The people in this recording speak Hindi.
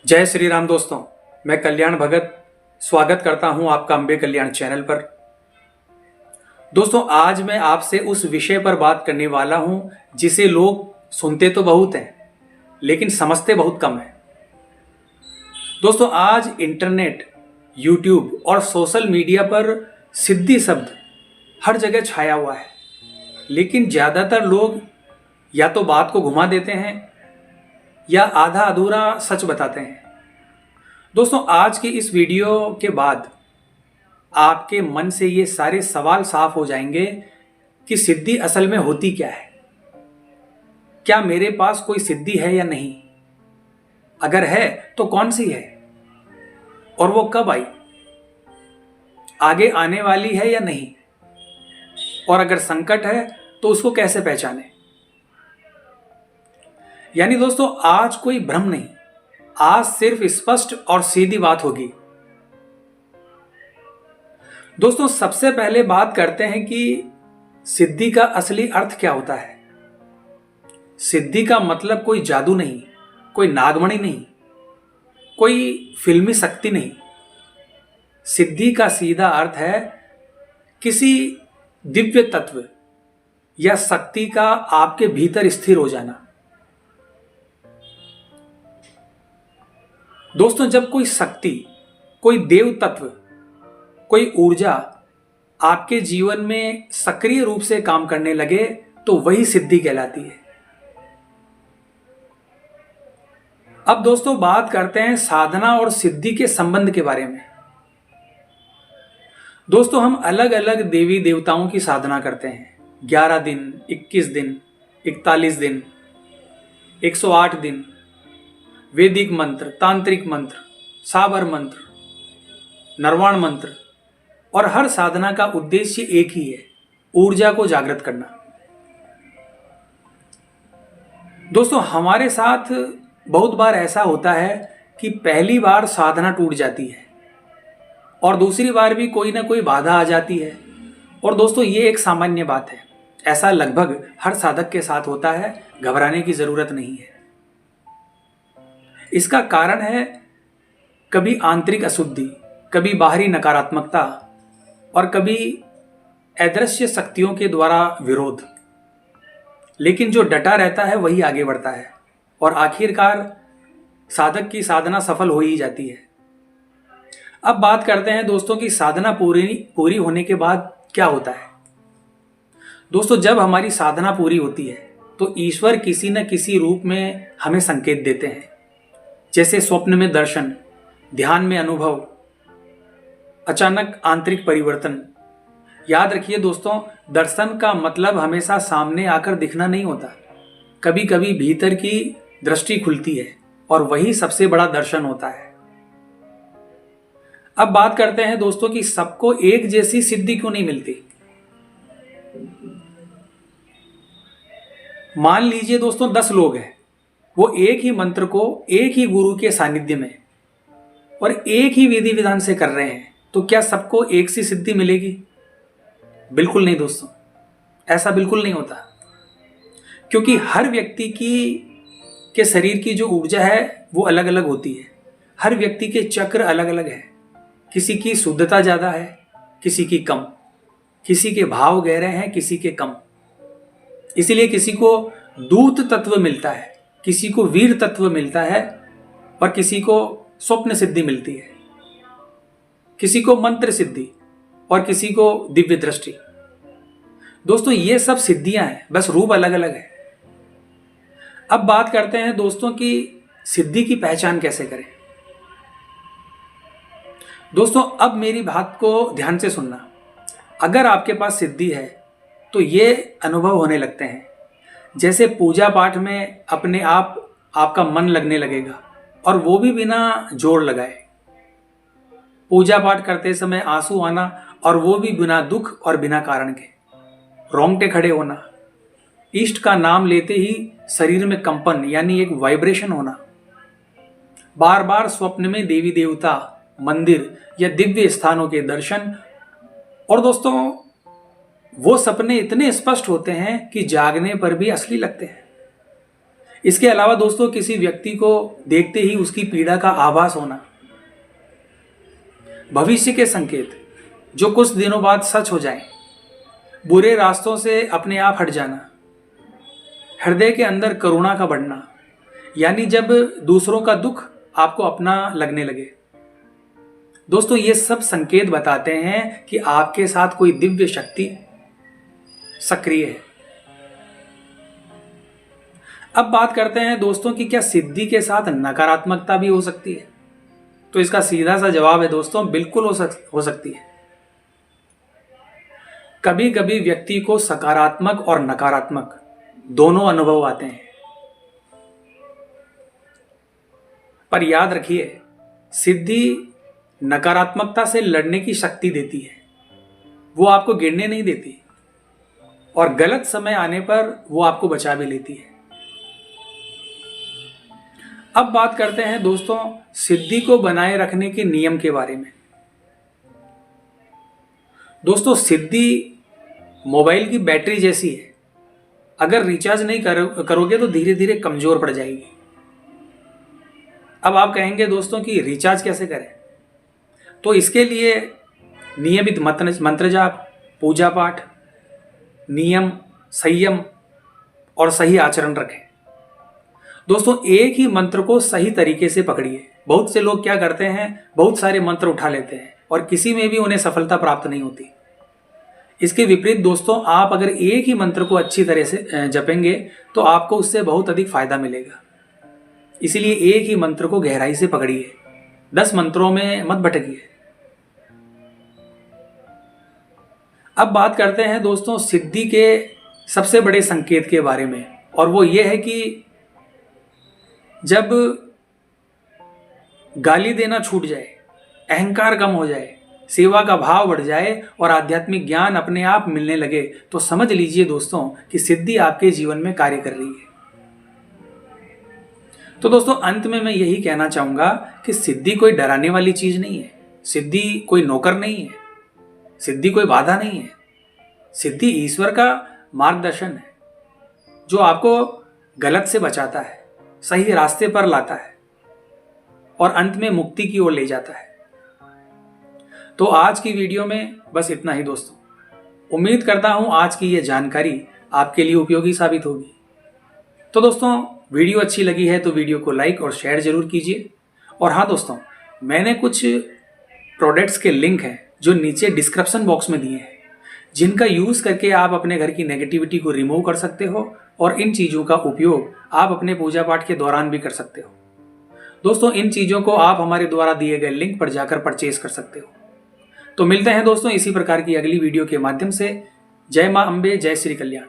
जय श्री राम दोस्तों। मैं कल्याण भगत स्वागत करता हूं आपका अम्बे कल्याण चैनल पर। दोस्तों, आज मैं आपसे उस विषय पर बात करने वाला हूं जिसे लोग सुनते तो बहुत हैं लेकिन समझते बहुत कम हैं। दोस्तों, आज इंटरनेट, यूट्यूब और सोशल मीडिया पर सिद्धि शब्द हर जगह छाया हुआ है, लेकिन ज़्यादातर लोग या तो बात को घुमा देते हैं या आधा अधूरा सच बताते हैं। दोस्तों, आज की इस वीडियो के बाद आपके मन से ये सारे सवाल साफ हो जाएंगे कि सिद्धि असल में होती क्या है, क्या मेरे पास कोई सिद्धि है या नहीं, अगर है तो कौन सी है और वो कब आई, आगे आने वाली है या नहीं, और अगर संकट है तो उसको कैसे पहचाने। यानी दोस्तों, आज कोई भ्रम नहीं, आज सिर्फ स्पष्ट और सीधी बात होगी। दोस्तों, सबसे पहले बात करते हैं कि सिद्धि का असली अर्थ क्या होता है। सिद्धि का मतलब कोई जादू नहीं, कोई नागमणि नहीं, कोई फिल्मी शक्ति नहीं। सिद्धि का सीधा अर्थ है किसी दिव्य तत्व या शक्ति का आपके भीतर स्थिर हो जाना। दोस्तों, जब कोई शक्ति, कोई देव तत्व, कोई ऊर्जा आपके जीवन में सक्रिय रूप से काम करने लगे तो वही सिद्धि कहलाती है। अब दोस्तों, बात करते हैं साधना और सिद्धि के संबंध के बारे में। दोस्तों, हम अलग अलग देवी देवताओं की साधना करते हैं। 11 दिन, 21 दिन, 41 दिन, 108 दिन, वैदिक मंत्र, तांत्रिक मंत्र, साबर मंत्र, नरवाण मंत्र, और हर साधना का उद्देश्य एक ही है, ऊर्जा को जागृत करना। दोस्तों, हमारे साथ बहुत बार ऐसा होता है कि पहली बार साधना टूट जाती है और दूसरी बार भी कोई ना कोई बाधा आ जाती है। और दोस्तों, ये एक सामान्य बात है, ऐसा लगभग हर साधक के साथ होता है, घबराने की जरूरत नहीं है। इसका कारण है कभी आंतरिक अशुद्धि, कभी बाहरी नकारात्मकता और कभी अदृश्य शक्तियों के द्वारा विरोध। लेकिन जो डटा रहता है वही आगे बढ़ता है और आखिरकार साधक की साधना सफल हो ही जाती है। अब बात करते हैं दोस्तों कि साधना पूरी होने के बाद क्या होता है। दोस्तों, जब हमारी साधना पूरी होती है तो ईश्वर किसी न किसी रूप में हमें संकेत देते हैं, जैसे स्वप्न में दर्शन, ध्यान में अनुभव, अचानक आंतरिक परिवर्तन। याद रखिए दोस्तों, दर्शन का मतलब हमेशा सामने आकर दिखना नहीं होता। कभी कभी भीतर की दृष्टि खुलती है और वही सबसे बड़ा दर्शन होता है। अब बात करते हैं दोस्तों कि सबको एक जैसी सिद्धि क्यों नहीं मिलती। मान लीजिए दोस्तों 10 लोग हैं, वो एक ही मंत्र को एक ही गुरु के सानिध्य में और एक ही विधि विधान से कर रहे हैं, तो क्या सबको एक सी सिद्धि मिलेगी? बिल्कुल नहीं दोस्तों, ऐसा बिल्कुल नहीं होता। क्योंकि हर व्यक्ति के शरीर की जो ऊर्जा है वो अलग अलग होती है। हर व्यक्ति के चक्र अलग अलग है। किसी की शुद्धता ज़्यादा है, किसी की कम, किसी के भाव गहरे हैं, किसी के कम। इसीलिए किसी को दूत तत्व मिलता है, किसी को वीर तत्व मिलता है और किसी को स्वप्न सिद्धि मिलती है, किसी को मंत्र सिद्धि और किसी को दिव्य दृष्टि। दोस्तों, ये सब सिद्धियां हैं, बस रूप अलग अलग है। अब बात करते हैं दोस्तों कि सिद्धि की पहचान कैसे करें। दोस्तों, अब मेरी बात को ध्यान से सुनना। अगर आपके पास सिद्धि है तो ये अनुभव होने लगते हैं, जैसे पूजा पाठ में अपने आप आपका मन लगने लगेगा और वो भी बिना जोर लगाए। पूजा पाठ करते समय आंसू आना और वो भी बिना दुख और बिना कारण के। रोंगटे खड़े होना, इष्ट का नाम लेते ही शरीर में कंपन यानी एक वाइब्रेशन होना। बार बार स्वप्न में देवी देवता, मंदिर या दिव्य स्थानों के दर्शन। और दोस्तों, वो सपने इतने स्पष्ट होते हैं कि जागने पर भी असली लगते हैं। इसके अलावा दोस्तों किसी व्यक्ति को देखते ही उसकी पीड़ा का आभास होना, भविष्य के संकेत जो कुछ दिनों बाद सच हो जाए, बुरे रास्तों से अपने आप हट जाना, हृदय के अंदर करुणा का बढ़ना, यानी जब दूसरों का दुख आपको अपना लगने लगे। दोस्तों ये सब संकेत बताते हैं कि आपके साथ कोई दिव्य शक्ति सक्रिय है। अब बात करते हैं दोस्तों कि क्या सिद्धि के साथ नकारात्मकता भी हो सकती है? तो इसका सीधा सा जवाब है दोस्तों, बिल्कुल हो सकती है। कभी कभी व्यक्ति को सकारात्मक और नकारात्मक दोनों अनुभव आते हैं, पर याद रखिए सिद्धि नकारात्मकता से लड़ने की शक्ति देती है, वो आपको गिरने नहीं देती, और गलत समय आने पर वो आपको बचा भी लेती है। अब बात करते हैं दोस्तों सिद्धि को बनाए रखने के नियम के बारे में। दोस्तों सिद्धि मोबाइल की बैटरी जैसी है, अगर रिचार्ज नहीं करोगे तो धीरे धीरे कमजोर पड़ जाएगी। अब आप कहेंगे दोस्तों कि रिचार्ज कैसे करें? तो इसके लिए नियमित मंत्र जाप, पूजा पाठ, नियम, संयम और सही आचरण रखें। दोस्तों एक ही मंत्र को सही तरीके से पकड़िए। बहुत से लोग क्या करते हैं, बहुत सारे मंत्र उठा लेते हैं और किसी में भी उन्हें सफलता प्राप्त नहीं होती। इसके विपरीत दोस्तों आप अगर एक ही मंत्र को अच्छी तरह से जपेंगे तो आपको उससे बहुत अधिक फायदा मिलेगा। इसीलिए एक ही मंत्र को गहराई से पकड़िए, 10 मंत्रों में मत भटकिए। अब बात करते हैं दोस्तों सिद्धि के सबसे बड़े संकेत के बारे में, और वो ये है कि जब गाली देना छूट जाए, अहंकार कम हो जाए, सेवा का भाव बढ़ जाए और आध्यात्मिक ज्ञान अपने आप मिलने लगे, तो समझ लीजिए दोस्तों कि सिद्धि आपके जीवन में कार्य कर रही है। तो दोस्तों अंत में मैं यही कहना चाहूंगा कि सिद्धि कोई डराने वाली चीज नहीं है, सिद्धि कोई नौकर नहीं है, सिद्धि कोई बाधा नहीं है। सिद्धि ईश्वर का मार्गदर्शन है जो आपको गलत से बचाता है, सही रास्ते पर लाता है और अंत में मुक्ति की ओर ले जाता है। तो आज की वीडियो में बस इतना ही दोस्तों। उम्मीद करता हूं आज की यह जानकारी आपके लिए उपयोगी साबित होगी। तो दोस्तों वीडियो अच्छी लगी है तो वीडियो को लाइक और शेयर जरूर कीजिए। और हाँ दोस्तों, मैंने कुछ प्रोडक्ट्स के लिंक हैं जो नीचे डिस्क्रिप्शन बॉक्स में दिए हैं, जिनका यूज़ करके आप अपने घर की नेगेटिविटी को रिमूव कर सकते हो और इन चीज़ों का उपयोग आप अपने पूजा पाठ के दौरान भी कर सकते हो। दोस्तों इन चीज़ों को आप हमारे द्वारा दिए गए लिंक पर जाकर परचेज कर सकते हो। तो मिलते हैं दोस्तों इसी प्रकार की अगली वीडियो के माध्यम से। जय मां अम्बे, जय श्री कल्याण।